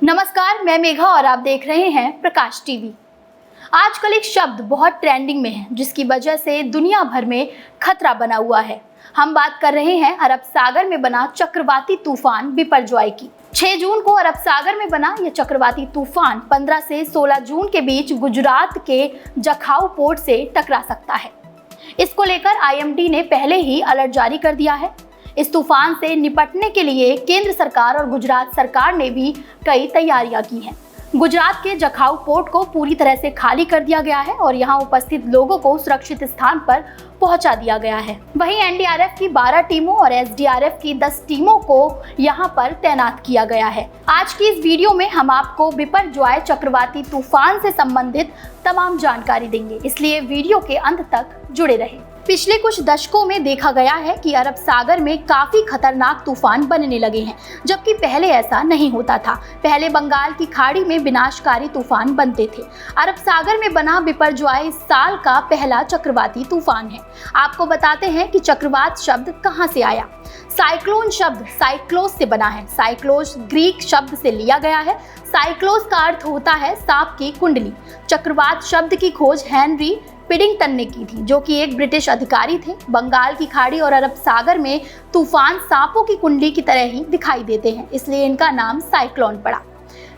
नमस्कार, मैं मेघा और आप देख रहे हैं प्रकाश टीवी। आजकल एक शब्द बहुत ट्रेंडिंग में है जिसकी वजह से दुनिया भर में खतरा बना हुआ है। हम बात कर रहे हैं अरब सागर में बना चक्रवाती तूफान बिपरजॉय की। 6 जून को अरब सागर में बना यह चक्रवाती तूफान 15 से 16 जून के बीच गुजरात के जखाऊ पोर्ट से टकरा सकता है। इसको लेकर IMD ने पहले ही अलर्ट जारी कर दिया है। इस तूफान से निपटने के लिए केंद्र सरकार और गुजरात सरकार ने भी कई तैयारियां की हैं। गुजरात के जखाऊ पोर्ट को पूरी तरह से खाली कर दिया गया है और यहां उपस्थित लोगों को सुरक्षित स्थान पर पहुंचा दिया गया है। वहीं NDRF की 12 टीमों और SDRF की 10 टीमों को यहां पर तैनात किया गया है। आज की इस वीडियो में हम आपको बिपरजॉय चक्रवाती तूफान से संबंधित तमाम जानकारी देंगे, इसलिए वीडियो के अंत तक जुड़े रहें। पिछले कुछ दशकों में देखा गया है कि अरब सागर में काफी खतरनाक तूफान बनने लगे हैं, जबकि पहले ऐसा नहीं होता था। पहले बंगाल की खाड़ी में विनाशकारी तूफान बनते थे। अरब सागर में बना बिपरजॉय इस साल का पहला चक्रवाती तूफान है। आपको बताते हैं कि चक्रवात शब्द कहां से आया। साइक्लोन शब्द साइक्लोस से बना है। साइक्लोस ग्रीक शब्द से लिया गया है। साइक्लोस का अर्थ होता है सांप की कुंडली। चक्रवात शब्द की खोज हेनरी पिडिंगटन ने की थी, जो कि एक ब्रिटिश अधिकारी थे। बंगाल की खाड़ी और अरब सागर में तूफान सांपों की कुंडली की तरह ही दिखाई देते हैं, इसलिए इनका नाम साइक्लोन पड़ा।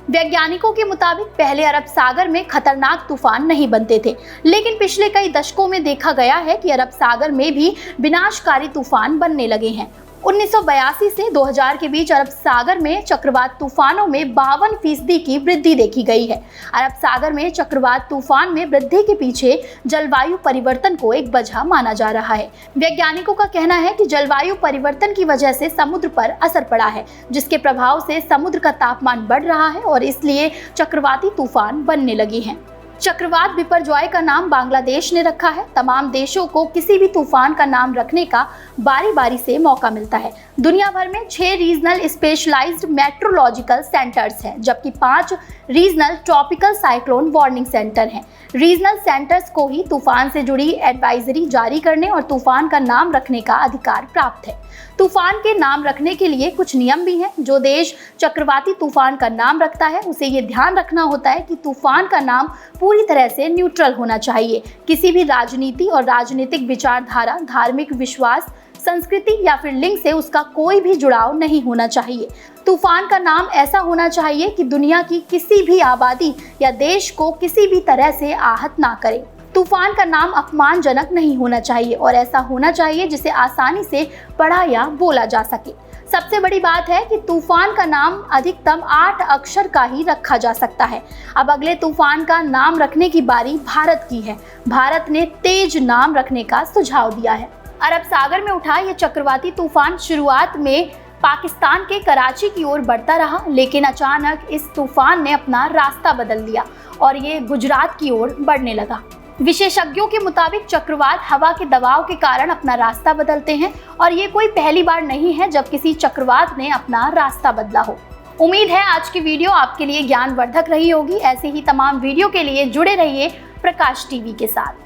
वैज्ञानिकों के मुताबिक पहले अरब सागर में खतरनाक तूफान नहीं बनते थे, लेकिन पिछले कई दशकों में देखा गया है कि अरब सागर में भी विनाशकारी तूफान बनने लगे हैं। 1982 से 2000 के बीच अरब सागर में चक्रवात तूफानों में 52% की वृद्धि देखी गई है। अरब सागर में चक्रवात तूफान में वृद्धि के पीछे जलवायु परिवर्तन को एक वजह माना जा रहा है। वैज्ञानिकों का कहना है कि जलवायु परिवर्तन की वजह से समुद्र पर असर पड़ा है, जिसके प्रभाव से समुद्र का तापमान बढ़ रहा है और इसलिए चक्रवाती तूफान बनने लगे हैं। चक्रवात बिपरजॉय का नाम बांग्लादेश ने रखा है। तमाम देशों को किसी भी तूफान का नाम रखने का बारी बारी से मौका मिलता है। दुनिया भर में 6 रीजनल स्पेशलाइज्ड मेट्रोलॉजिकल सेंटर्स हैं, जबकि 5 regional tropical cyclone warning centre हैं। रीजनल सेंटर्स को ही तूफान से जुड़ी एडवाइजरी जारी करने और तूफान का नाम रखने का अधिकार प्राप्त है। तूफान के नाम रखने के लिए कुछ नियम भी हैं। जो देश चक्रवाती तूफान का नाम रखता है उसे ये ध्यान रखना होता है कि तूफान का नाम पूरी तरह से न्यूट्रल होना चाहिए। किसी भी राजनीति और राजनीतिक विचारधारा, धार्मिक विश्वास, संस्कृति या फिर लिंग से उसका कोई भी जुड़ाव नहीं होना चाहिए। तूफान का नाम ऐसा होना चाहिए कि दुनिया की किसी भी आबादी या देश को किसी भी तरह से आहत ना करे। तूफान का नाम अपमानजनक नहीं होना चाहिए और ऐसा होना चाहिए जिसे आसानी से पढ़ा या बोला जा सके। सबसे बड़ी बात है कि तूफान का नाम अधिकतम 8 अक्षर का ही रखा जा सकता है। अब अगले तूफान का नाम रखने की बारी भारत की है। भारत ने तेज नाम रखने का सुझाव दिया है। अरब सागर में उठा यह चक्रवाती तूफान शुरुआत में पाकिस्तान के कराची की ओर बढ़ता रहा, लेकिन अचानक इस तूफान ने अपना रास्ता बदल दिया और ये गुजरात की ओर बढ़ने लगा। विशेषज्ञों के मुताबिक चक्रवात हवा के दबाव के कारण अपना रास्ता बदलते हैं और ये कोई पहली बार नहीं है जब किसी चक्रवात ने अपना रास्ता बदला हो। उम्मीद है आज की वीडियो आपके लिए ज्ञानवर्धक रही होगी। ऐसे ही तमाम वीडियो के लिए जुड़े रहिए प्रकाश टीवी के साथ।